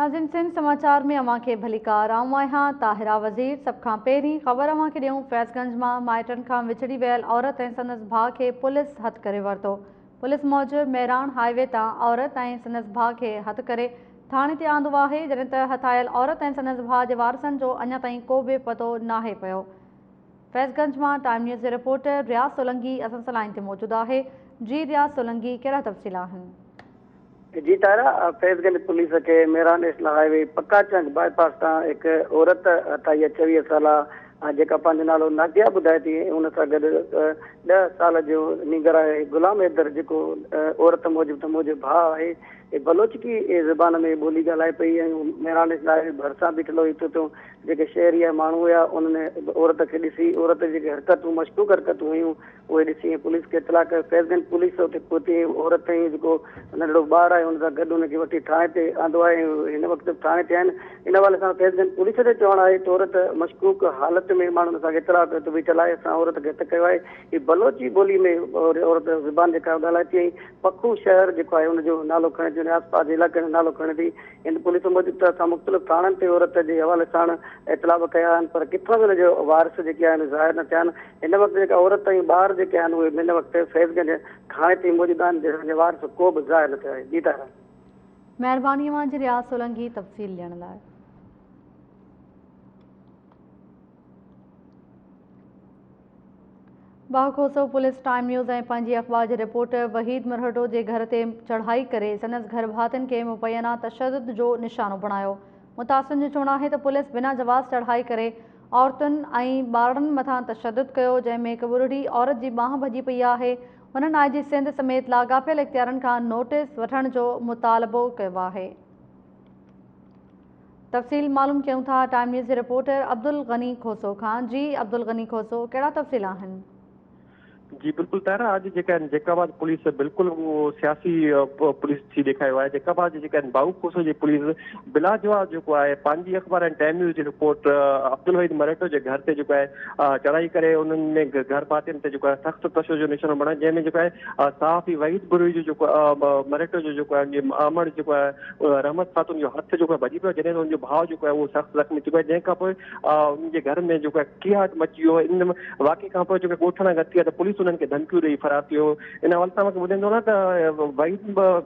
नाज़रीन सिंध समाचार में अवां खे भलीकार आऊं आहियां ताहिरा वज़ीर। सब खां पहिरीं ख़बर अवां खे ॾियूं फैज़गंज मां माइटनि खां विछड़ी वियल औरत ऐं संदसि भाउ खे पुलिस हथु करे वरितो। पुलिस मूजिबि मेराण हाईवे तां औरत ऐं संदसि भाउ खे हथु करे थाणे ते आंदो आहे, जॾहिं त हथायल औरत ऐं संदसि भाउ जे वारसनि जो अञा ताईं को बि पतो नाहे पियो। फैज़गंज मां टाइम न्यूज़ जे रिपोर्टर रियाज़ सोलंकी असां सां लाइन ते मौजूदु आहे। जी रियाज़ सोलंकी, कहिड़ा तफ़सील आहिनि? जी तारा, फैज़गंज पुलिस के मेरान नेशनल हाईवे पक्काचंद बाईपास तां एक औरत 28-24 साल जेका पंहिंजो नालो नादिया ॿुधाए थी, उन सां गॾु 10 साल जो नीगर आहे गुलाम हैदर, जेको औरत मुंहिंजो भाउ आहे। बलोचकी ज़बान में ॿोली ॻाल्हाए पई ऐं मेरान नेशनल हाईवे भरिसां बीठल हुई तो जेके शहरी माण्हू हुया उन्हनि औरत खे ॾिसी औरत जी हरकतूं मशकूक हरकतूं हुयूं उहे ॾिसी पुलिस खे इतला कयो। फैज़गंज पुलिस उते पहुती औरत ऐं जेको नंढड़ो ॿारु आहे हुन सां गॾु हुनखे वठी थाणे ते आंदो आहे। हिन वक़्तु थाणे ते आहिनि। इन हवाले सां फैज़गंज पुलिस जो चवणु आहे त औरत मशकूक हालत में माण्हुनि सां इतला कयो त भई चलाए असां औरत खे हथु कयो आहे। हीअ बलोची ॿोली में औरत ज़बान जेका ॻाल्हाए थी। पखू शहर जेको आहे हुनजो नालो खणे थी, आसपास जे इलाइक़े जो नालो खणे थी। इन पुलिस मूजिबि त असां मुख़्तलिफ़ थाणनि ते औरत जे हवाले सां इतला बि कया आहिनि, पर किथां बि हुनजो वारिस जेके आहिनि ज़ाहिर न थिया आहिनि। हिन वक़्तु जेका औरत ऐं ॿार जेके आहिनि उहे हिन वक़्तु फैज़गंज थाणे ते मौजूदु आहिनि, जंहिंजे वारिस को बि ज़ाहिर न थियो आहे। जी तारा, महिरबानी अवां जी रियाज़ सोलंकी तफ़सील ॾियण लाइ। बाखोसो पुलिस टाइम न्यूज़ ऐं पंहिंजी अख़बार जे रिपोर्टर वहीद मरहटो जे घर ते चढ़ाई करे संदसि घर भातियुनि खे मुबैना तशद्दुद जो निशानो बणायो। मुतासिरनि जो चवणु आहे त पुलिस बिना जवाज़ चढ़ाई करे औरतुनि ऐं ॿारनि मथां तशद्दुद कयो, जंहिंमें हिकु ॿुढड़ी औरत जी बांह भॼी पई आहे। हुननि IG सिंध समेत लाॻापियल इख़्तियारनि खां नोटिस वठण जो मुतालबो कयो आहे। तफ़सील मालूम कयूं था टाइम न्यूज़ जे रिपोर्टर अब्दुल गनी खोसो खां। जी अब्दुल गनी खोसो, कहिड़ा तफ़सील आहिनि? जी बिल्कुल तारा, आज जैकाबाद पुलिस बिल्कुल वो सियासी पुलिस थी ॾेखारियो आहे। जैकाबाद बाऊ खोसो जी पुलिस बिला जवाब जेको आहे पंहिंजी अख़बार ऐं टाइम न्यूज़ जी रिपोर्ट अब्दुल वहीद मरहटो जे घर ते जेको आहे चढ़ाई करे उन्हनि में घर भातियुनि ते जेको आहे सख़्तु तशद्दुद जो निशानो बणायो, जंहिंमें जेको आहे सहाफ़ी वहीद बुरवी जो जेको मरहटो जो जेको आहे आमड़ जेको आहे रहमत ख़ातून जो हथु जेको आहे भॼी पियो, जॾहिं हुनजो भाउ जेको आहे उहो सख़्तु ज़ख़्मी थी पियो। जंहिं खां पोइ उनजे घर में जेको आहे कीहाट मची वियो। इन वाक़े खां पोइ जेको ॻोठण गती आहे त पुलिस उन्हनि खे धमकियूं ॾेई फरार थियो। इन हवाले सां मूंखे ॿुधाईंदो न त वहीद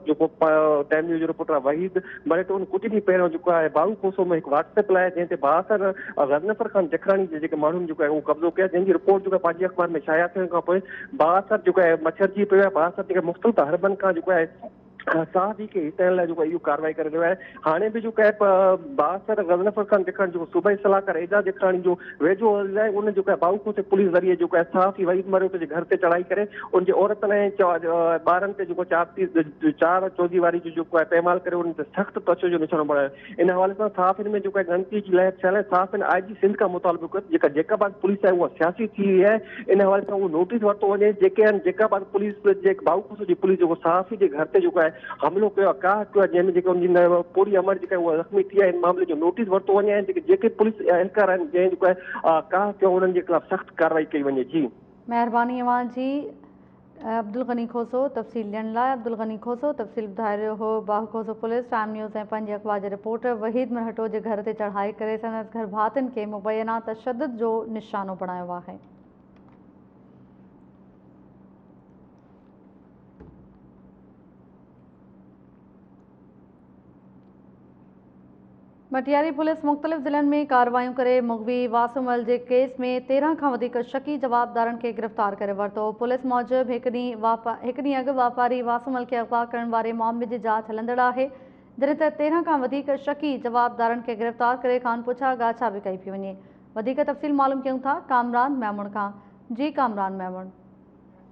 जेको टाइम न्यूज़ जो रिपोर्टर वहीद मरहटो उन कुझु ॾींहं पहिरियों जेको आहे बाऊ खोसो में हिकु व्हाट्सएप लाइ जंहिं ते 72 गज़नफर ख़ान जखरानी जे जेके माण्हुनि जेको आहे उहो कब्ज़ो कया, जंहिंजी रिपोर्ट जेको आहे पंहिंजी अख़बार में शाया थियण खां पोइ 72 जेको आहे मच्छरजी पियो आहे। 72 जेके मुख़्तलिफ़ हरबनि खां जेको आहे साहबी खे हितण लाइ जेको इहो कार्रवाई करे रहियो आहे। हाणे बि जेको आहे 72 गज़नफर ख़ान जखरानी जेको सूबाई सलाहकार एजाज जखरानी जो वेझो आहे, उन जेको आहे बाऊ खोसे पुलिस ज़रिए जेको आहे सहाफ़ी वहीद मरहटो जे घर ते चढ़ाई करे उनजे औरतुनि ऐं ॿारनि ते जेको 4 चौधी वारी जो जेको आहे पैमाल करे उन ते सख़्तु तशद्दुद जो निशानो बणायो। इन हवाले सां सहाफ़ियुनि में जेको आहे गणती जी लहर थियल आहे। सहाफ़ियुनि IG सिंध खां मुतालबो कयो जेका जैकाबाद पुलिस आहे उहा सियासी थी वई आहे। इन हवाले सां उहो नोटिस वरितो वञे जेके आहिनि जैकाबाद पुलिस जे बाऊ खोसे जी पुलिस जेको सहाफ़ी जे घर ते जेको आहे हमलो कयो आहे, काह कयो आहे, जंहिंमें जेके उनजी पूरी अमर जेका उहा ज़ख़्मी थी आहे। इन मामले जो नोटिस वरितो वञे ऐं जेके पुलिस एहलकार आहिनि जंहिं जेको आहे काह कयो उन्हनि जे ख़िलाफ़ सख़्तु कार्रवाई कई वञे। जी महिरबानी अवां जी अब्दुल गनी खोसो तफ़सील ॾियण लाइ। अब्दुल गनी खोसो तफ़सील ॿुधाए रहियो हो बाहु खोसो पुलिस टाइम न्यूज़ ऐं पंहिंजी अख़बार जे रिपोर्टर वहीद मरहटो जे घर ते चढ़ाई करे संदसि घर भातियुनि खे मुबैना तशद्दुद जो निशानो बणायो आहे। मटियारी पुलिस मुख़्तलिफ़ ज़िलनि में कार्रवाइयूं करे मुग़वी वासुमल जे केस में 13 खां वधीक शकी जवाबदारनि खे गिरफ़्तार करे वरितो। पुलिस मूजिबि हिकु ॾींहुं अॻु वापारी वासुमल खे अग़वा करण वारे मामले जी जांच हलंदड़ आहे, जॾहिं त 13 खां वधीक शकी जवाबदारनि खे गिरफ़्तार करे खान पुछा ॻाछा बि कई पई वञे। वधीक तफ़सील मालूम कयूं था कामरान मैमुण खां। जी कामरान मैमुण।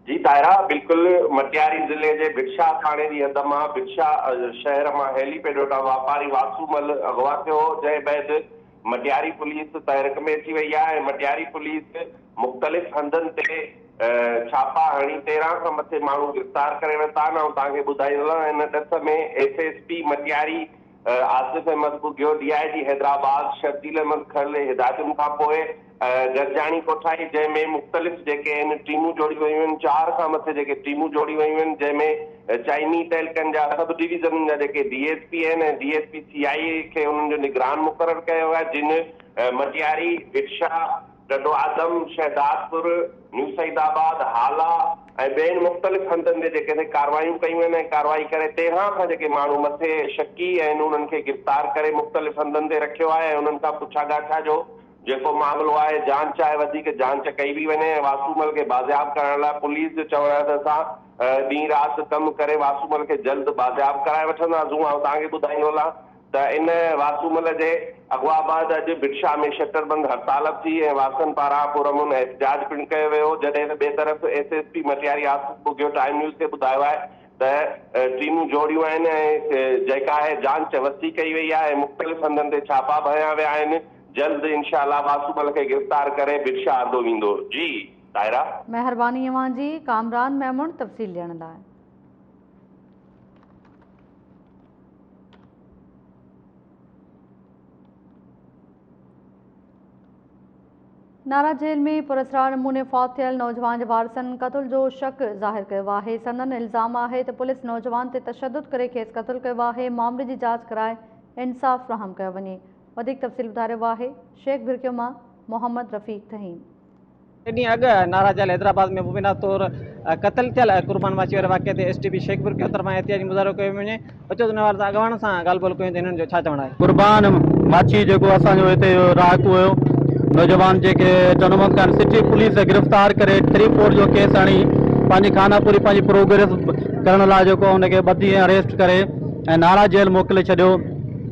जी तायरा, बिल्कुल मटियारी ज़िले जे भिक्षा थाणे जी हद मां भिक्षा शहर मां हेलीपैड वटां वापारी वासूमल अगवा थियो, जंहिं बैदि मटियारी पुलिस तहरीक में अची वई आहे। मटियारी पुलिस मुख़्तलिफ़ हंधनि ते छापा हणी 13 खां मथे माण्हू गिरफ़्तार करे वरिता आहिनि। ऐं तव्हांखे ॿुधाईंदो हिन ॾस में SSP मटियारी आसिफ अहमद भुगियो DIG हैदराबाद शर्जील अहमद खरले हिदायतुनि खां पोइ गरजाणी कोठाई जंहिंमें मुख़्तलिफ़ जेके आहिनि टीमूं जोड़ी वयूं आहिनि, 4 खां मथे जेके टीमूं जोड़ी वयूं आहिनि, जंहिंमें चाइनी तहलकनि जा सब डिवीज़न जा जेके DSP आहिनि ऐं DSP CIA खे उन्हनि जो निगरान मुक़ररु कयो आहे, जिन मटियारी विदिशा डडो आदम शहदादपुर न्यू सईदाबाद हाला ऐं ॿियनि मुख़्तलिफ़ हंधनि ते जेके कार्रवायूं कयूं आहिनि ऐं कार्रवाई करे 13 खां जेके माण्हू मथे शकी आहिनि उन्हनि खे गिरफ़्तार करे मुख़्तलिफ़ हंधनि ते रखियो आहे ऐं उन्हनि खां पुछा ॻाछा जो जेको मामिलो आहे जांच आहे वधीक जांच कई बि वञे ऐं वासूमल खे बाज़ियाब करण लाइ पुलिस जो चवण आहे त असां ॾींहुं राति कमु करे वासूमल खे जल्द बाज़ियाब कराए वठंदासीं। ऐं तव्हांखे ॿुधाईंदोला त इन वासूमल जे अॻुवा बाद अॼु बिरशा में शटरबंद हड़ताल थी ऐं वासन पारां पुरअमन एहतजाज पिणु कयो वियो, जॾहिं त ॿिए तरफ़ SSP Matiari Asif Bhugio Time News खे ॿुधायो आहे त टीमूं जोड़ियूं आहिनि ऐं जेका आहे जांच वसी कई वई आहे ऐं मुख़्तलिफ़ हंधनि ते छापा भरिया विया आहिनि। जल्द इंशाअल्लाह वासूमल खे गिरफ़्तार करे बिरशा आंदो वेंदो। जी ताहिरा, महिरबानी अवां जी। कामरान महमूद तफ़सील ॾियण लाइ। नारा जेल में पुरस्कार नमूने फौत थियल नौजवान जे वारसनि क़त्ल जो शक ज़ाहिर कयो आहे। संदन इल्ज़ाम आहे त पुलिस नौजवान ते तशद्दुद करे खेसि क़त्ल कयो आहे। मामले जी जांच कराए इंसाफ़ फ़राहम कयो वञे। वधीक तफ़सील ॿुधाए रहियो आहे शेख भिरकियो मां मोहम्मद रफ़ीक तहीन। ॾींहुं अॻु नारा जेल हैदराबाद में मुबीना तौर क़त्ल थियल कुर्बान वाची वारे वाक़े ते STP शेख भिरकियो तरफ़ां एहतियाजी मुज़ाहिरो कयो वञे। अचो धन्यवाद अॻवान सां ॻाल्हि ॿोल कयूं त हिननि जो छा चवणु आहे। कुर्बान माची जेको असांजो हिते राहत हुयो, नौजवान जेके जनमत खान सिटी पुलिस गिरफ़्तार करे 3-4 जो केस हणी पंहिंजी खानापुरी पंहिंजी प्रोग्रेस करण लाइ जेको हुनखे 2 ॾींहं अरेस्ट करे ऐं नारा जेल मोकिले छॾियो।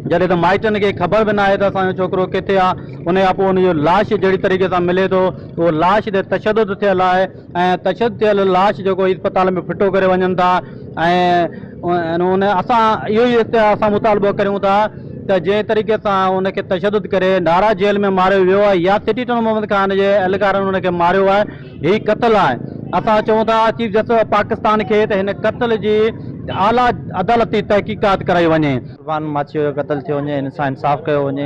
जॾहिं त माइटनि खे ख़बर बि न आहे त असांजो छोकिरो किथे आहे। उन खां पोइ उनजो लाश जहिड़ी तरीक़े सां मिले थो, उहो लाश ते तशद्दुद थियल आहे ऐं तशद्दुद थियल लाश जेको अस्पताल में फिटो करे वञनि था ऐं उन असां इहो ई हिते असां मुतालबो करियूं था त जंहिं तरीक़े सां उनखे तशद्दुद करे नारा जेल में मारियो वियो आहे या सिटी टन मोहम्मद खान जे एहलकारनि उनखे मारियो आहे, हीउ क़त्ल आहे। असां चऊं था चीफ जस्टिस पाकिस्तान खे त हिन क़त्ल जी आला अदालती तहक़ीक़ात कराई वञे। कुर्बान माची जो क़त्ल थियो वञे, हिन सां इंसाफ़ कयो वञे।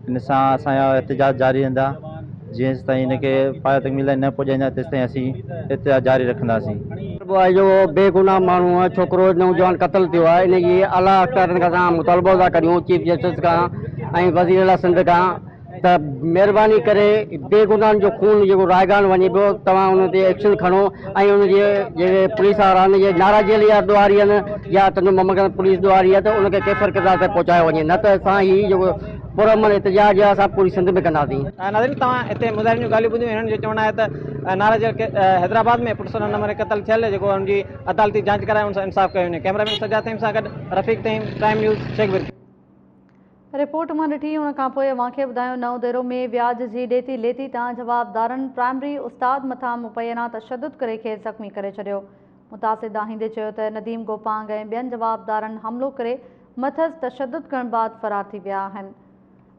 हिन सां असांजा एहतजाज जारी रहंदा जेसि ताईं हिनखे पायो तकमील न पुॼाईंदा तेसि ताईं असीं एहतजाज जारी रखंदासीं। जो बेगुनाह माण्हू आहे, छोकिरो नौजवान क़त्ल थियो आहे, इनजी आला अख़्तियारनि खां असां मुतालबो था करियूं चीफ जस्टिस खां ऐं वज़ीर आला सिंध खां त महिरबानी करे बेगुनाहनि जो खून जेको रायगान वञे पियो तव्हां उन ते एक्शन खणो ऐं उनजे जेके पुलिस वारा आहिनि जे नारा जेल या ॾुआरी आहिनि या तनु मोहम्मद पुलिस ॾुआरी आहे त उनखे केफ़र किरदार ते पहुचायो वञे, न त असां हीउ जेको पुरअमन एहतजाज आहे असां पूरी सिंध में कंदासीं। नाज़रीन तव्हां हिते मुज़ाहिरनि जूं ॻाल्हियूं ॿुधियूं। हिननि जो चवणु आहे त नारा जेल हैदराबाद में पुलिस नंबर क़त्ल थियल जेको हुनजी अदालती जांच कराए हुन सां इंसाफ़ कयो वञे। कैमरामैन सजा तहीम सां गॾु रफ़ीक तहीम, प्राइम न्यूज़, शेख भिरकियो। रिपोर्ट मां ॾिठी हुन खां पोइ अव्हांखे ॿुधायो नओं देरो में व्याज जी ॾेती लेती तां जवाबदारनि प्राइमरी उस्ताद मथां मुबैना तशद्दुद करे खेसि ज़ख़्मी करे छॾियो। मुतासिर दाहींदे चयो त नदीम गोपांग ऐं ॿियनि जवाबदारनि हमिलो करे मथसि तशद्दुद करण बाद फ़रार थी विया आहिनि।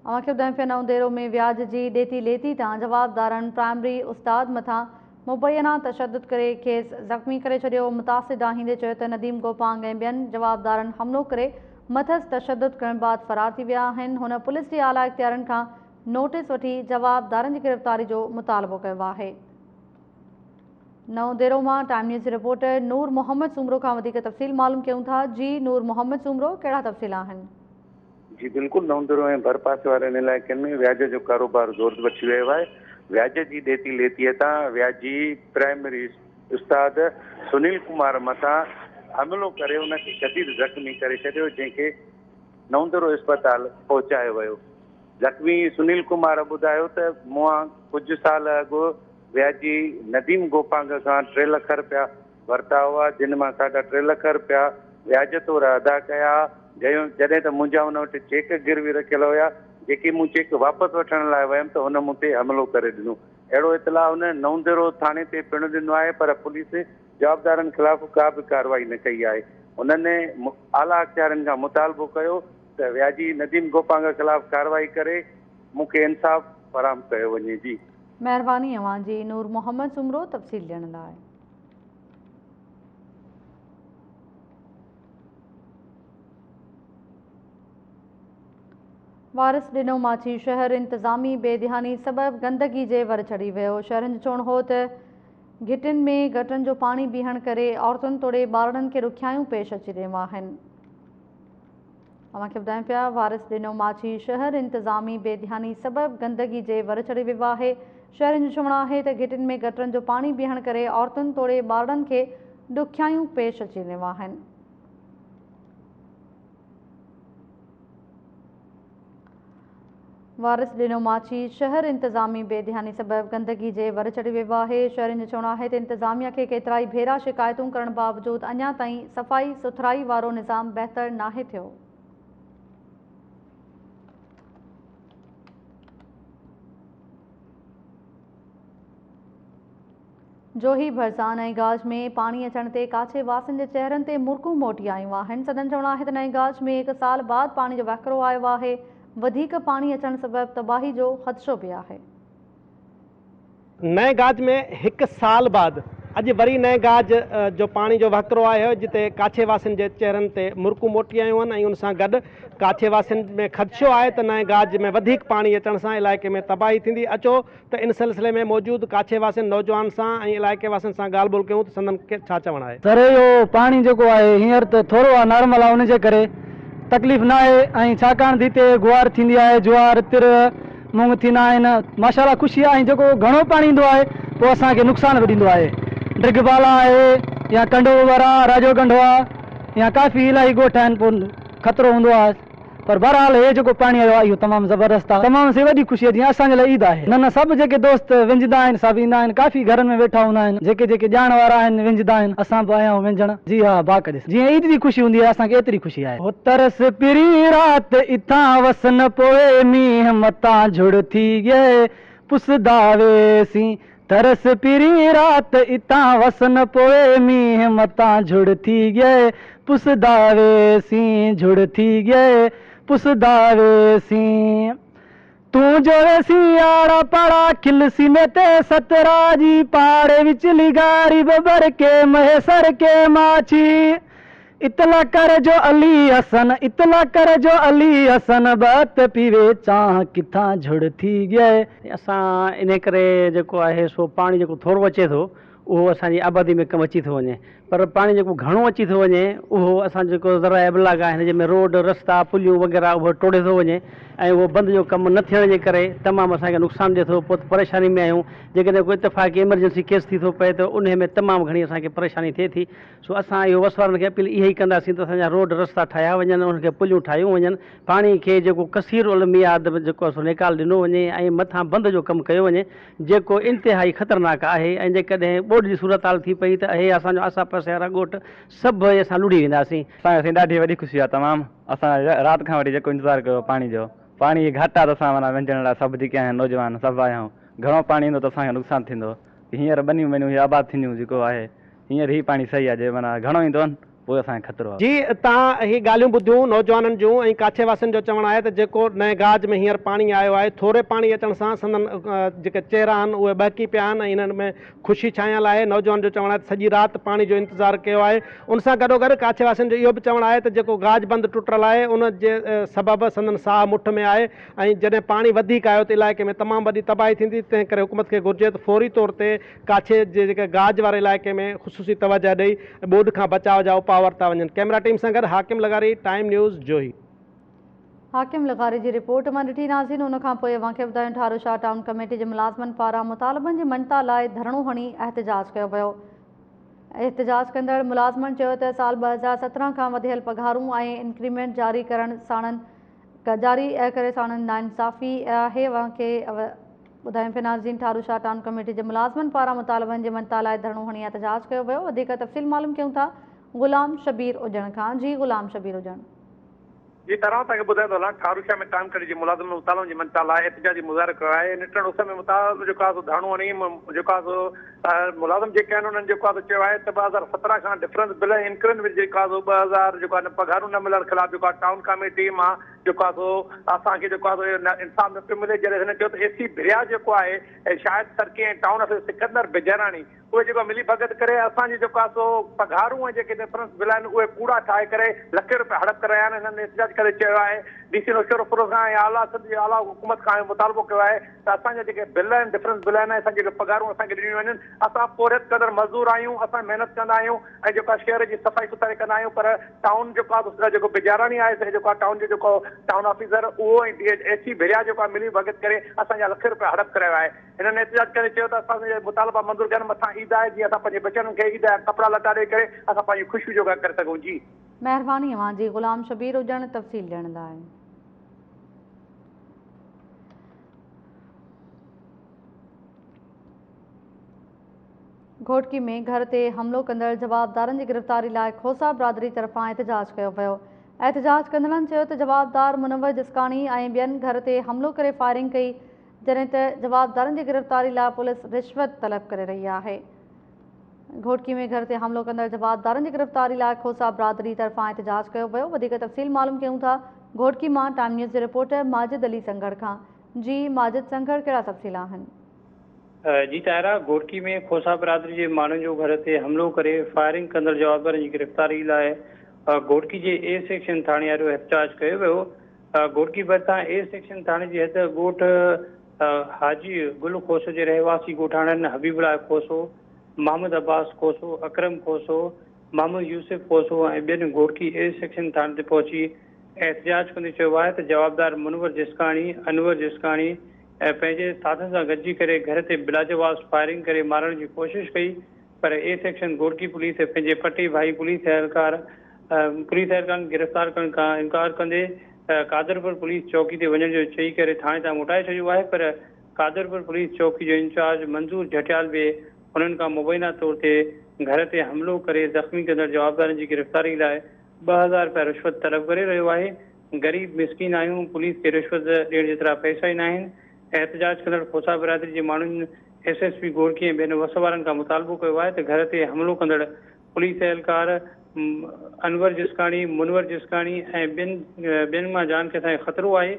अव्हांखे ॿुधायूं पिया नओं देरो में व्याज जी ॾेती लेती तां जवाबदारनि प्राइमरी उस्ताद मथां मुबैना तशद्दुद करे खेसि ज़ख़्मी करे छॾियो। मुतासिर दाहींदे चयो त नदीम गोपांग ऐं ॿियनि जवाबदारनि हमिलो करे मथसि तशद्दुद करण बाद फ़रार थी विया आहिनि। हुन पुलिस जे आला इख्तियारनि खां नोटिस वठी जवाबदारनि जी गिरफ़्तारी जो मुतालबो कयो आहे। नओं देरो मां टाइम न्यूज़ जी रिपोर्टर नूर मोहम्मद सूमरो खां वधीक तफ़सील मालूम कयूं था। जी नूर मोहम्मद सूमरो, कहिड़ा तफ़सील आहिनि? जी बिल्कुलु, नओं देरो ऐं भरपासे वारनि इलाइक़नि में व्याज जो कारोबार ज़ोर वठी वियो आहे। व्याज जी ॾेती लेतीअ तां व्याजी प्राइमरी उस्ताद सुनील कुमार मथां हमिलो करे उनखे शदीद ज़ख़्मी करे छॾियो, जंहिंखे नओं देरो अस्पताल पहुचायो वियो। ज़ख़्मी सुनील कुमार ॿुधायो त मूं कुझु साल अॻु व्याजी नदीम गोपांग खां 3 लख रुपया वरिता हुआ, जिन मां साढा 3 लख रुपया व्याज तौरु अदा कया। जॾहिं त मुंहिंजा हुन वटि चेक गिरवी रखियल हुया, जेके मूं चेक वापसि वठण लाइ वियुमि त हुन मूं ते हमिलो करे ॾिनो। अहिड़ो इतला हुन नओं देरो थाणे ते पिणु ॾिनो आहे, पर पुलिस जवाबदारनि ख़िलाफ़ का बि कार्रवाई न कई आहे। उन्हनि आला अख़्तियारनि खां मुतालबो कयो त व्याजी नदीम गोपांग ख़िलाफ़ कार्रवाई करे मूंखे इंसाफ़ फ़राहम कयो वञे। जी महिरबानी अव्हांजी नूर मोहम्मद सूमरो तफ़सील ॾियण लाइ। वारिस ॾिनो माची शहर इंतज़ामी बेध्यानी सबबि गंदगी जे वर चढ़ी वियो। शहरनि जो चवणु हो त घिटियुनि में गटरनि जो पाणी बीहण करे औरतुनि तोड़े ॿारनि खे ॾुखियायूं पेश अची रहियूं आहिनि। तव्हांखे ॿुधायूं पिया वारिस ॾिनो माची शहर इंतज़ामी बेध्यानी सबबि गंदगी जे वर चढ़ी वियो आहे। शहरनि जो चवणु आहे त घिटियुनि में गटरनि जो पाणी बीहण करे औरतुनि तोड़े ॿारनि खे ॾुखियायूं पेश अची रहियूं आहिनि। वारिस ॾिनो माची शहर इंतज़ामी बेध्यानी सबबि गंदगी जे वर चढ़ी वियो आहे। शहरनि जो चवणु आहे त इंतज़ामिया खे केतिरा ई भेरा शिकायतूं करण बावजूदि अञा ताईं सफ़ाई सुथराई वारो निज़ाम बहितर नाहे थियो। जोही भरसान ऐं गाज में पाणी अचण ते काछे वासियुनि जे चेहरनि ते मुरकूं मोटी आयूं आहिनि। सदन चवणु आहे त नए गाज में 1 साल बाद पाणी जो वहिकिरो आयो आहे। वधीक पाणी अचण सबबि तबाही जो ख़दशो बि आहे। नए गाज में 1 साल बाद अॼु वरी नए गाज जो पाणी जो वहिकिरो आयो जिते काछे वासियुनि जे चेहरनि ते मुरकूं मोटी आयूं आहिनि ऐं उन सां गॾु काछे वासियुनि में ख़दशो आहे त नए गाज में वधीक पाणी अचण सां इलाइक़े में तबाही थींदी। अचो त इन सिलसिले में मौजूदु काछे वासियुनि नौजवान सां ऐं इलाइक़े वासियुनि सां ॻाल्हि ॿोल कयूं त संदन खे छा चवणु आहे। सर इहो पाणी जेको आहे हींअर त थोरो आहे नॉर्मल आहे, उनजे करे तकलीफ़ न आहे। ऐं छाकाणि हिते गुआर थींदी आहे, ज्वार तिर मूंग थींदा आहिनि, माशाल्लाह ख़ुशी आहे। ऐं जेको घणो पाणी ईंदो आहे पोइ असांखे नुक़सानु बि ॾींदो आहे। ड्रिगबाला आहे या कंडो वारा राजो गंढवा या काफ़ी इलाही ॻोठ आहिनि, पोइ ख़तरो हूंदो आहे। पर बहरहाल हे जेको पाणी आयो आहे इहो तमामु ज़बरदस्त आहे, तमामु से वॾी ख़ुशी आहे। जीअं असांजे लाइ ईद आहे। न सभु जेके दोस्त विंजदा आहिनि सभु ईंदा आहिनि, काफ़ी घरनि में वेठा हूंदा आहिनि, जेके जेके ॼाण वारा आहिनि विंजदा आहिनि। असां बि आया आहियूं विंजण। जी हा बाक़ जीअं ईद जी ख़ुशी हूंदी आहे असांखे एतिरी ख़ुशी आहे। हो तरस पिरी रात इथां वसन पोए मींहं मतां झुड़ थी गे पुसदा वेसी। तरस पिरी रात इतां वसन पोए मींहं मतां झुड़ थी गे पुसदा वेसी। झुड़ थी गे पुसदा वेसी। तूं जो वेसी आड़ा पाड़ा खिलसी में ते सतरा जी पाड़े विच लिगारी बबर के महेसर के माछी। इतला कर जो अली हसन, इतला कर जो अली हसन, बात पीवे चाह किथां झुड़ थी गए। असां इन करे जेको आहे सो पाणी जेको थोरो अचे थो उहो असांजी आबादी में कमु अची थो वञे, पर पाणी जेको घणो अची थो वञे उहो असां जेको ज़रा इब्लाग आहिनि जंहिंमें रोड रस्ता पुलियूं वग़ैरह उहो टोड़े थो वञे ऐं उहो बंदि जो कमु न थियण जे करे तमामु असांखे नुक़सानु ॾिए थो। पोइ परेशानी में आहियूं। जेकॾहिं कोई इतफ़ाक़ी एमरजेंसी केस थी थो पए त उन में तमामु घणी असांखे परेशानी थिए थी। सो असां इहो वस वारनि खे अपील इहा ई कंदासीं त असांजा रोड रस्ता ठाहिया वञनि, उनखे पुलियूं ठाहियूं वञनि, पाणी खे जेको कसीर उलमियाद जेको आहे सो निकाल ॾिनो वञे ऐं मथां बंदि जो कमु कयो वञे जेको इंतिहाई ख़तरनाक आहे। ऐं जेकॾहिं ॿोॾि जी सूरत हाल थी पई त हे असांजो आसा पासे वारा ॻोठ सभु असां लुड़ी वेंदासीं। असांखे ॾाढी वॾी ख़ुशी आहे तमामु। असां राति खां वठी जेको इंतज़ारु कयो पाणी जो, पाणी घटि आहे त असां माना विझण लाइ सभु जेके आहिनि नौजवान सभु आया आहियूं। घणो पाणी ईंदो त असांखे नुक़सानु थींदो। हींअर बनियूं वनियूं हीअ आबाद थींदियूं जेको आहे हींअर ही पाणी सही आहे। जे माना घणो ईंदो पोइ असांखे ख़तरो आहे। जी तव्हां ही ॻाल्हियूं ॿुधियूं नौजवाननि जूं ऐं काछे वासियुनि जो चवणु आहे त जेको नए गाज में हींअर पाणी आयो आहे थोरे पाणी अचण सां संदन जेके चेहरा आहिनि उहे बहकी पिया आहिनि ऐं इन्हनि में ख़ुशी छायल आहे। नौजवान जो चवणु आहे त सॼी राति पाणी जो इंतज़ारु कयो आहे। उन सां गॾोगॾु काछे वासियुनि जो इहो बि चवणु आहे त जेको गाज बंदि टुटल आहे उन जे सबबि संदन साह मुठ में आहे ऐं जॾहिं पाणी वधीक आयो त इलाइक़े में तमामु वॾी तबाही थींदी। तंहिं करे हुकूमत खे घुरिजे त फौरी तौर ते काछे जे जेके गाज वारे इलाइक़े में ख़ुशूसी तवजह ॾेई ॿोॾि खां बचाव जा उपाउ वरिता वञनि। कैमरा टीम सां गॾु हाकिम लगारी, टाइम न्यूज़ जोही। हाकिम लगारी जी रिपोर्ट मां ॾिठी नाज़रीन। उन खां पोइ अव्हांखे ॿुधायूं ठारो शाह टाउन कमेटी जे मुलाज़िमनि पारां मुतालबनि जी मञता लाइ धरणो हणी एहतिजाज कयो वियो। एहतिजाज कंदड़ मुलाज़िमनि चयो त साल 2017 खां वधियल पघारूं ऐं इंक्रीमेंट जारी करे साणनि नाइंसाफ़ी आहे। अव्हांखे ॿुधायूं पिया नाज़रीन ठारो शाह टाउन कमेटी जे मुलाज़िमनि पारां मुतालबनि जी मञता लाइ धरणो हणी एहतिजाज कयो वियो। वधीक तफ़सील मालूम कयूं था गुलाम शबीर उजण खां। जी गुलाम शबीर उजण। जी तरह तक ॿुधाईंदो हलां ठारू शाह में टाइम कड़ी जी मुलाज़िम मुतालबनि जी मञता लाइ एहतिजाजी मुज़ाहिरो कयो आहे। निटण उस में मुतालबु जेको आहे धरणो हणी जेको आहे मुलाज़िम जेके आहिनि उन्हनि जेको आहे चयो आहे त 2017 खां डिफरेंस बिल इंक्रीमेंट जेको आहे 2000 जेको आहे पघारूं न मिलण ख़िलाफ़ जेको आहे टाउन कमेटी मां जेको आहे सो असांखे जेको आहे इंसाफ़ न पियो मिले। जॾहिं हिन चयो त एसी भिरिया जेको आहे शायदि सरकी ऐं टाउन ऑफिस सिकंदर बिजराणी उहे जेको मिली भगत करे असांजी जेको आहे सो पघारूं ऐं जेके डिफरेंस बिल आहिनि उहे कूड़ा ठाहे करे लखे रुपया हड़प कराया आहिनि। हिननि एहतिजाज करे चयो आहे DC नौशर फिरोज़ खां ऐं आला हुकूमत खां मुतालबो कयो आहे त असांजा जेके बिल आहिनि डिफरेंस बिल आहिनि असां जेके पघारूं असांखे ॾिनियूं वञनि असां पोरियत क़दुरु मज़दूर आहियूं असां महिनत कंदा आहियूं ऐं जेको आहे शहर जी सफ़ाई सुथराई कंदा आहियूं पर टाउन जेको आहे जेको बिजाराणी आहे जेको आहे टाउन जो जेको टाउन ऑफिसर उहो AC भिरिया जेको आहे मिली भगत करे असांजा लख रुपया हड़प करायो आहे हिननि एहतिजाज करे चयो त असांजे मुतालबा मंज़ूर कनि मथां ईद आहे जीअं असां पंहिंजे बचड़नि खे ईद जा कपिड़ा लटा ॾेई करे असां पंहिंजी ख़ुशियूं जो करे सघूं। जी महिरबानी अवां जी। ग़ुलाम शबीर हुजण तफ़सील ॾियण लाइ। घोटकी में घर ते हमलो कंदड़ जवाबदारनि जी गिरफ़्तारी लाइ खोसा बिरादरी तरफ़ां एहतिजाज कयो वियो। एहतिजाज कंदड़नि चयो त जवाबदार मुनव्वर जिस्काणी ऐं ॿियनि घर ते हमलो करे फायरिंग कई जॾहिं त जवाबदारनि जी गिरफ़्तारी लाइ पुलिस रिश्वत तलब करे रही आहे। घोटकी में घर ते हमलो कंदड़ जवाबदारनि जी गिरफ़्तारी लाइ खोसा बिरादरी तरफ़ां एहतिजाज कयो वियो। वधीक तफ़सील मालूम कयूं था घोटकी मां टाइम न्यूज़ जे रिपोर्टर माजिद अली संगड़ खां। जी माजिद संगड़, कहिड़ा तफ़सील आहिनि? जी ताहिरा, घोटकी में खोसा बिरादरी जे माण्हुनि जो घर ते हमलो करे फायरिंग कंदड़ जवाबदारनि जी गिरफ़्तारी लाइ घोटकी जे A सेक्शन थाणे वारो एहतिजाज कयो वियो। घोटकी भरिसां A सेक्शन थाणे जी हद ॻोठ हाजी गुल खोसो जे रहवासी ॻोठाणनि हबीबुल्लाह खोसो, मोहम्मद अब्बास खोसो, अकरम खोसो, मोहम्मद यूसुफ खोसो ऐं ॿियनि घोटकी A सेक्शन थाणे ते पहुची एहतिजाज कंदे चयो आहे त जवाबदार मुनव्वर जिस्काणी, अनवर जिस्काणी पंहिंजे साथीनि सां गॾिजी करे घर ते बिलाजवाब फायरिंग करे मारण जी कोशिशि कई पर A सेक्शन घोटकी पुलिस पंहिंजे पटे भाई पुलिस एहलकारनि गिरफ़्तार करण खां इनकार कंदे कादरपुर पुलिस चौकी ते वञण जो चई करे थाणे तां मोटाए छॾियो आहे पर कादरपुर पुलिस चौकी जो इंचार्ज मंज़ूर झटियाल बि उन्हनि खां मुबैना तौर ते घर ते हमलो करे ज़ख़्मी कंदड़ जवाबदारनि जी गिरफ़्तारी लाइ 2000 रुपया रिश्वत तलब करे रहियो आहे। ग़रीब मिसकिन आहियूं, पुलिस खे रिश्वत ॾियण जेतिरा पैसा ई न आहिनि। एहतिजाज कंदड़ खोसा बिरादरी जे माण्हुनि SSP घोटकी ऐं ॿियनि वस वारनि खां मुतालबो कयो आहे त घर ते हमलो कंदड़ पुलिस एहलकार अनवर जिस्काणी, मुनवर जिस्काणी ऐं ॿियनि मां जान खे असांखे ख़तरो आहे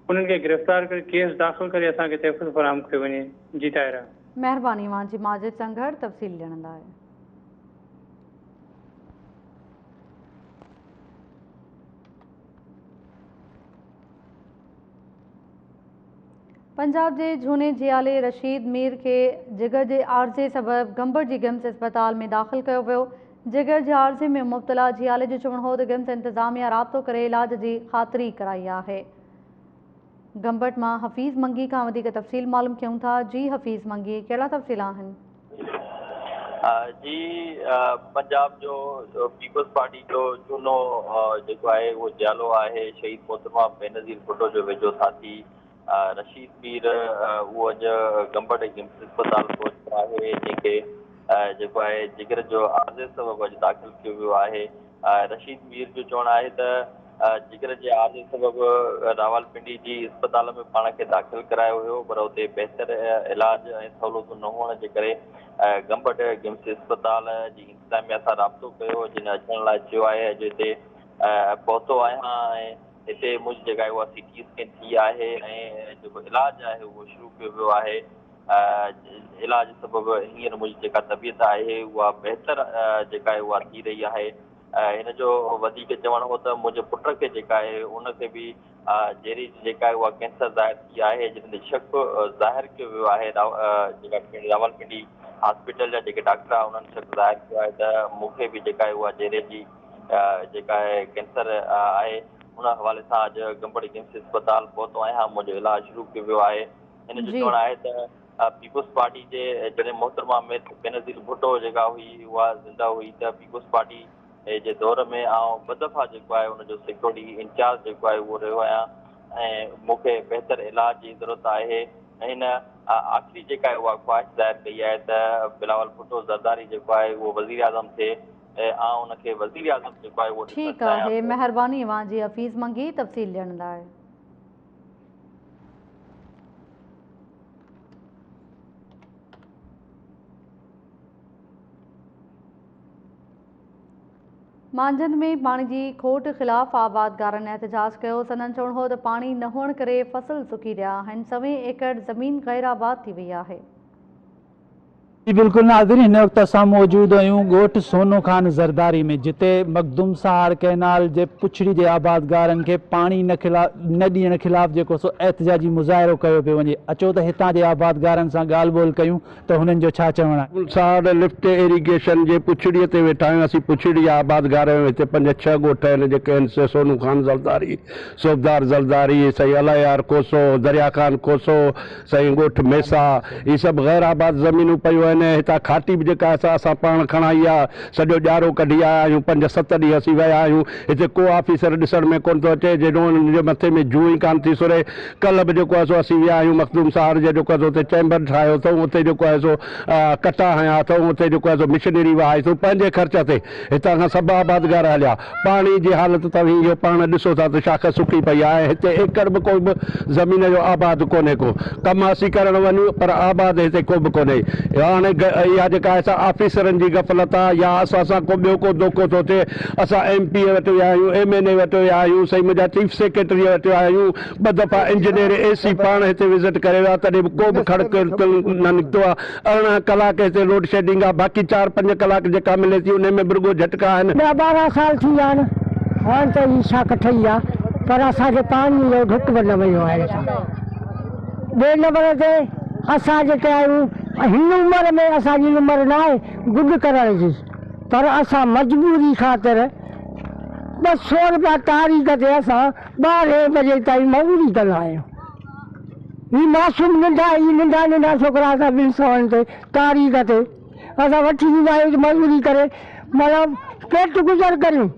उन्हनि खे गिरफ़्तार करे केस दाख़िल करे असांखे तहफ़्फ़ुज़ फ़राहम कयो वञे। जी ताहिरा। महिरबानी अवां जी माजिद संगड़ तफ़सील ॾियण लाइ। पंजाब के झूने जियाले रशीद मीर के जिगर के आर्ज़े सबब गंबड़ जी गिम्स अस्पताल में दाख़िल किया वियो। जिगर के आर्ज़े में मुब्तला जियाले जो चवण हो त गिम्स इंतज़ामिया राब्तो करे इलाज की ख़ातिरी कराई है। गंबड़ मां हफ़ीज़ मंगी का वधीक तफ़सील मालूम क्यों था। जी हफ़ीज़ मंगी, कहिड़ा तफ़सील आहिनि? जी पंजाब जो पीपल्स पार्टी जो झूनो जेको आहे उहो जियालो आहे शहीद मोहतरमा बेनज़ीर भुट्टो जो वेझो साथी रशीद मीर वो अॼु गंबड़ गिम्स अस्पताल पहुतो आहे जंहिंखे जेको आहे जिगर जो आर्ज़े सबबि अॼु दाख़िल कयो वियो आहे। रशीद मीर जो चवणु आहे त जिगर जे आर्ज़े सबबि रावलपिंडी जी अस्पताल में पाण खे दाख़िल करायो हुयो पर उते बहितर इलाज ऐं सहूलियतूं न हुअण जे करे गंबड़ गिम्स अस्पताल जी इंतज़ामिया सां राब्तो कयो जिन अचण लाइ चयो आहे। अॼु हिते पहुतो आहियां ऐं हिते मुंहिंजी जेका आहे उहा CT स्कैन थी आहे ऐं जेको इलाजु आहे उहो शुरू कयो वियो आहे। इलाज सबबि हींअर मुंहिंजी जेका तबियत आहे उहा बहितर जेका आहे उहा थी रही आहे। हिन जो वधीक चवणु हो त मुंहिंजे पुट खे जेका आहे उनखे बि जहिड़ी जेका आहे उहा कैंसर ज़ाहिर थी आहे जिन ते शक ज़ाहिर कयो वियो आहे। जेका रावलपिंडी हॉस्पिटल जा जेके डॉक्टर आहे उन्हनि शक ज़ाहिर कयो आहे त मूंखे बि जेका आहे उहा जहिड़े जी जेका आहे कैंसर आहे उन हवाले सां अॼु गंबड़ गिम्स अस्पताल पहुतो आहियां। मुंहिंजो इलाज शुरू कयो वियो आहे। हिन जो चवणु आहे त पीपल्स पार्टी जे जॾहिं मोहतरमा बेनज़ीर भुट्टो जेका हुई उहा ज़िंदा हुई त पीपल्स पार्टी जे दौर में आउं ॿ दफ़ा जेको आहे उनजो सिक्योरिटी इंचार्ज जेको आहे उहो रहियो आहियां ऐं मूंखे बहितर इलाज जी ज़रूरत आहे। ऐं हिन आख़िरी जेका आहे उहा ख़्वाहिश ज़ाहिर कई आहे त बिलावल भुट्टो ज़रदारी जेको आहे उहो वज़ीर आज़म थिए ऐं उनखे वज़ीर आज़म जेको आहे उहो ठीक है। महिरबानी अवां जी हफ़ीज़ मंगी तफ़सील ॾियण लाइ। मांझंद में पानी की खोट खिलाफ़ आबादगारनि एहतिजाज किया। संदन चवण हो तो पानी न हुअण करे फसल सुकी रहा आहिनि। 100 एकड़ ज़मीन गैर आबाद थी वई है। जी बिल्कुल नाज़रीन, हिन वक्त असां मौजूद आहियूं ॻोठ सोनो खान ज़रदारी में, जिते मखदूम सहार कैनाल जे पुछड़ी जे आबादगारनि खे पाणी न ॾियण खिलाफ़ जेको सो एहतजाजी मुज़ाहिरो कयो पियो वञे। अचो त हितां जे आबादगारनि सां ॻाल्हि ॿोल कयूं त हुननि जो छा चवणु आहे। सहार लिफ्ट इरीगेशन जे पुछड़ीअ ते वेठा आहियूं असीं। पुछड़ी आबादगार में हिते 5-6 ॻोठ आहिनि जेके आहिनि सोनू खान ज़रदारी, सोबदार ज़रदारी, सही अलायार कोसो, दरिया खान कोसो, सही ॻोठ मेसा, ये सभु गैर आबाद ज़मीनूं पियूं आहिनि। हितां खाटी बि जेका असां पाण खणाई आहे, सॼो ॼारो कढी आया आहियूं। 5-7 ॾींहं असीं विया आहियूं। हिते को ऑफिसर ॾिसण में कोन थो अचे, जेॾो हुनजे मथे में जूं ई कान थी सुरे। कल्ह बि जेको आहे सो असीं विया आहियूं मखदूम सहार जे जेको आहे सो उते चैम्बर ठाहियो अथऊं, उते जेको आहे सो कटा हया अथऊं, उते जेको आहे सो मिशनरी वाही अथऊं पंहिंजे ख़र्च ते। हितां खां सभु आबादगार हलिया। पाणी जी हालत तव्हां इहो पाण ॾिसो था त शाख सुकी पई आहे। हिते एकड़ बि को बि ज़मीन जो आबाद कोन्हे को। कमु असीं करणु वञूं पर आबाद हिते को बि कोन्हे। हाणे इहा जेका असां ऑफिसरनि जी गफ़लत आहे या असां सां को ॿियो को धोखो थो थिए। असां MP वटि विया आहियूं, MNA वटि विया आहियूं, सही मुंहिंजा चीफ सेक्रेटरी वटि विया आहियूं, 2 दफ़ा इंजीनियर AC पाण हिते विज़िट करे विया, तॾहिं बि को बि खड़क न निकितो आहे। 18 कलाक हिते लोड शेडिंग आहे, बाक़ी 4-5 कलाक जेका मिले थी उन में बिरुगो झटका आहिनि। 12 साल थी विया आहिनि, हाणे त ही शाख ठही आहे पर असांखे पाणी जो ढुक बि न वियो आहे। ॿिए नंबर ते असां जेके आहियूं, हिन उमिरि में असांजी उमिरि न आहे गुॾ करण जी, पर असां मजबूरी ख़ातिर 200 रुपया तारीख़ ते असां 12 बजे ताईं मज़दूरी कंदा आहियूं। ही मासूम नंढा छोकिरा असां 200 ते तारीख़ ते असां वठी ईंदा आहियूं मज़दूरी करे, मतिलबु पेट गुज़र करियूं।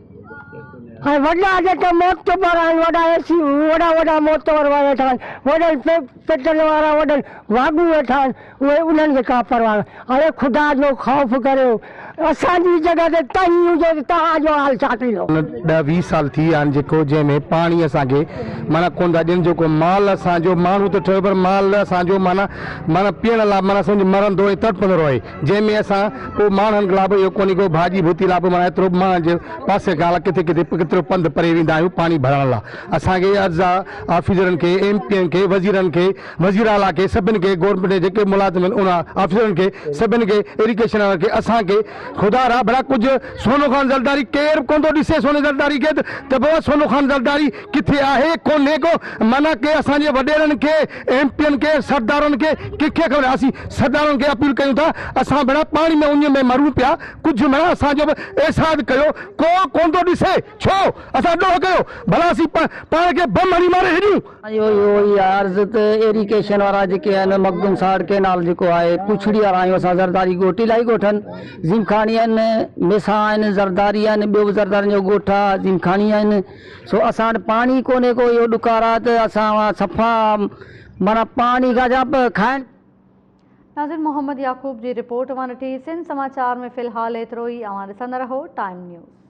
ऐं वॾा जेके मोतबर आहिनि, वॾा AC वॾा मोतबर वेठा आहिनि, वॾनि पेटनि वारा वॾनि वाॻू वेठा आहिनि, उहे उन्हनि खे का परवाह। हाणे ख़ुदा जो ख़ौफ़ करियो, असांजी जॻह ते तव्हीं हुजो त तव्हांजो हाल छा थींदो। 10-20 साल थी विया आहिनि जेको जंहिंमें पाणी असांखे माना कोन था ॾियनि। जेको माल असांजो माण्हू त ठहियो पर माल असांजो माना पीअण लाइ माना सम्झ मरंदो ऐं तड़पंदो रहे, जंहिंमें असां पोइ माण्हुनि लाइ बि इहो कोन्हे को भाॼी भूती लाइ बि माना एतिरो माण्हुनि जे पासे खां किथे केतिरो पंधु परे वेंदा आहियूं पाणी भरण लाइ। असांखे अर्ज़ु आहे ऑफिसरनि खे, MPनि खे, वज़ीरनि खे, वज़ीर आला खे, सभिनि खे, गवर्नमेंट जे जेके मुलाज़िम आहिनि उन ऑफिसरनि खे, सभिनि खे, इरीगेशन वारनि खे, असांखे ख़ुदा रा भला कुझु सोनो खान ज़रदारी केरु कोन थो ॾिसे। सोनो ज़रदारी खे त बाबा सोनो खान ज़रदारी किथे आहे कोन्हे को, माना के असांजे वॾेरनि खे, MPनि खे, सरदारनि खे कंहिंखे ख़बर। असीं सरदारनि खे अपील कयूं था, असां भेण पाणी में उन में मरूं पिया, कुझु भेण असांजो बि एहसास कयो। को कोन थो ॾिसे, छो असां ॾोह कयो भला असीं पाण खे बम हणी मारे हेॾियूं। इहो अर्ज़ु त इरीगेशन वारा जेके आहिनि, मखदूम सहार कैनाल जेको आहे, पुछड़ी वारा आहियूं असां ज़रदारी ॻोठ, इलाही ॻोठनि, ज़िमखानी आहिनि, मेसा आहिनि, ज़रदारी आहिनि, ॿियो बि ज़रदारनि जो ॻोठ आहे, ज़िमखानी आहिनि। सो असां वटि पाणी कोन्हे को, इहो ॾुकार आहे त असां सफ़ा माना पाणी गजब खाइनि। नाज़रीन, मोहम्मद याकूब जी रिपोर्ट वहाँ ॾिठी। सिंध समाचार में फ़िलहाल एतिरो ई। अवां ॾिसंदा रहो टाइम न्यूज़।